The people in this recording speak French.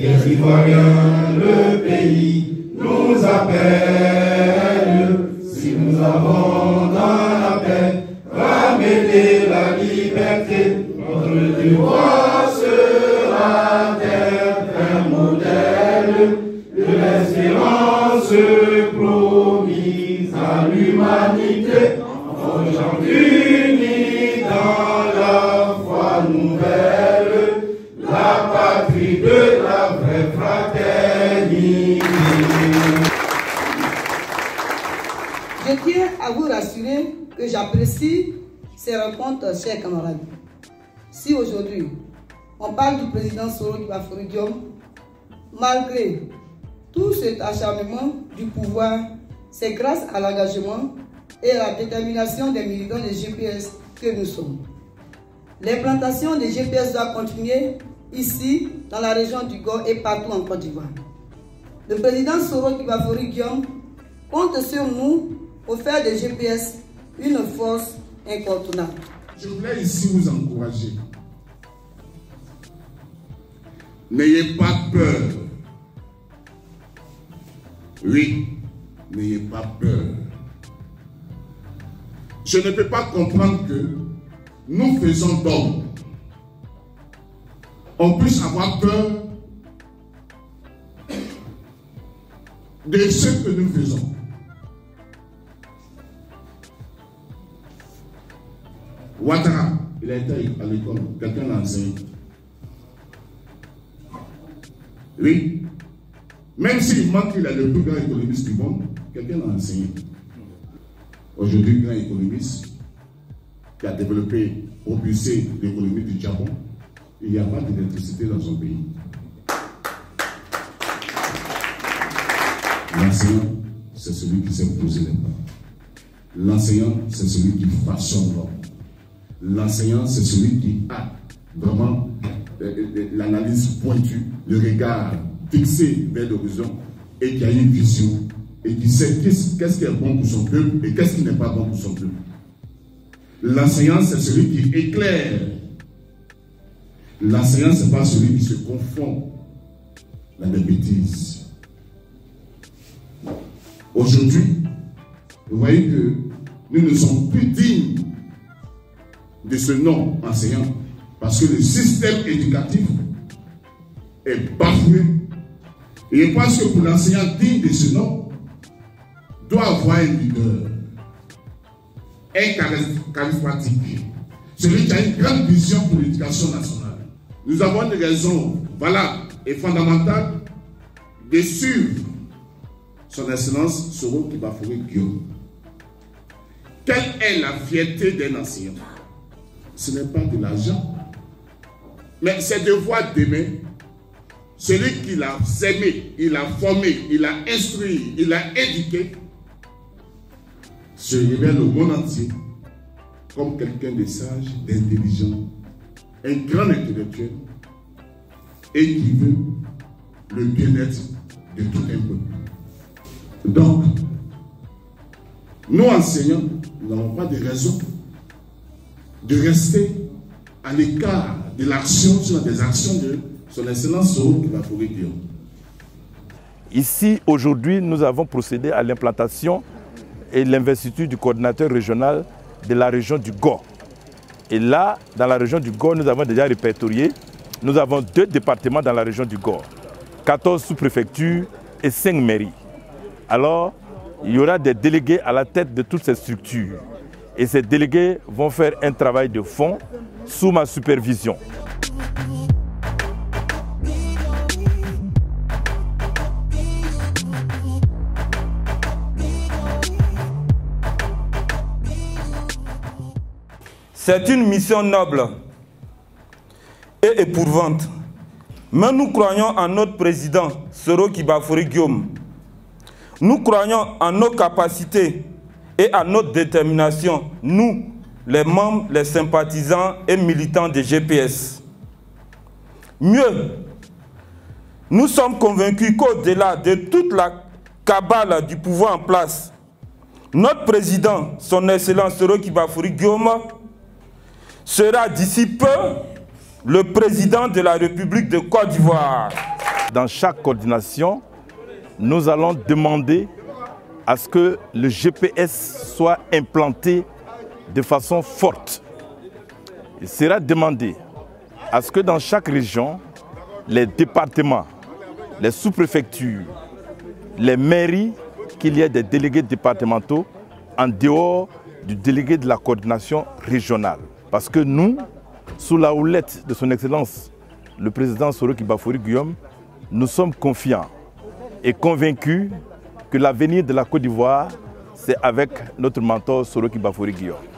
Les Ivoiriens, le pays nous appelle. Si nous avons dans la paix ramené la liberté, notre devoir sera d'être un modèle de l'espérance promise à l'humanité. Aujourd'hui, unis dans la foi nouvelle, la patrie de la vraie fraternité. Je tiens à vous rassurer que j'apprécie ces rencontres, chers camarades. Si aujourd'hui, on parle du président Soro Kibafori Diom, malgré tout cet acharnement du pouvoir, c'est grâce à l'engagement et à la détermination des militants des GPS que nous sommes. L'implantation des GPS doit continuer ici, dans la région du Gor et partout en Côte d'Ivoire. Le président Soro Kibafori Diom compte sur nous pour faire des GPS une force incontournable. Je voulais ici vous encourager. N'ayez pas peur. Oui, n'ayez pas peur. Je ne peux pas comprendre que nous faisons d'hommes. On puisse avoir peur de ce que nous faisons. Ouattara, il a été à l'école, quelqu'un l'a enseigné. Oui. Même s'il manque qu'il est le plus grand économiste du monde, quelqu'un l'a enseigné. Aujourd'hui, grand économiste qui a développé, propulsé l'économie du Japon, il n'y a pas d'électricité dans son pays. L'enseignant, c'est celui qui sait poser les plans. L'enseignant, c'est celui qui façonne l'homme. L'enseignant, c'est celui qui a vraiment l'analyse pointue, le regard fixé vers l'horizon et qui a une vision et qui sait qu'est-ce qui est bon pour son peuple et qu'est-ce qui n'est pas bon pour son peuple. L'enseignant, c'est celui qui éclaire. L'enseignant, ce n'est pas celui qui se confond dans des bêtises. Aujourd'hui, vous voyez que nous ne sommes plus dignes de ce nom enseignant parce que le système éducatif est bafoué. Et je pense que pour l'enseignant digne de ce nom, doit avoir un leader, un charismatique, celui qui a une grande vision pour l'éducation nationale. Nous avons une raison valable et fondamentale de suivre son excellence Soro Kibafori Diom. Quelle est la fierté d'un enseignant? Ce n'est pas de l'argent, mais c'est de voir demain celui qui l'a aimé, il l'a formé, il l'a instruit, il l'a éduqué, se révèle au monde entier comme quelqu'un de sage, d'intelligent, un grand intellectuel et qui veut le bien-être de tout un peuple. Donc, nous enseignants, nous n'avons pas de raison de rester à l'écart de l'action sur des actions de son excellence Soro Kibafori Diom. Ici, aujourd'hui, nous avons procédé à l'implantation et l'investiture du coordinateur régional de la région du Gor. Et là, dans la région du Gor, nous avons déjà répertorié, nous avons 2 départements dans la région du Gor, 14 sous-préfectures et 5 mairies. Alors, il y aura des délégués à la tête de toutes ces structures. Et ces délégués vont faire un travail de fond sous ma supervision. C'est une mission noble et éprouvante. Mais nous croyons en notre président, Soro Kibafori Diom. Nous croyons en nos capacités et à notre détermination, nous, les membres, les sympathisants et militants de GPS. Mieux, nous sommes convaincus qu'au-delà de toute la cabale du pouvoir en place, notre président, son excellence Soro Kibafori Diom, sera d'ici peu le président de la République de Côte d'Ivoire. dans chaque coordination, nous allons demander à ce que le GPS soit implanté de façon forte. Il sera demandé à ce que dans chaque région, les départements, les sous-préfectures, les mairies, qu'il y ait des délégués départementaux en dehors du délégué de la coordination régionale. Parce que nous, sous la houlette de son Excellence, le président Soroki Bafoury Guillaume, nous sommes confiants et convaincus que l'avenir de la Côte d'Ivoire, c'est avec notre mentor Soroki Bafoury Guillaume.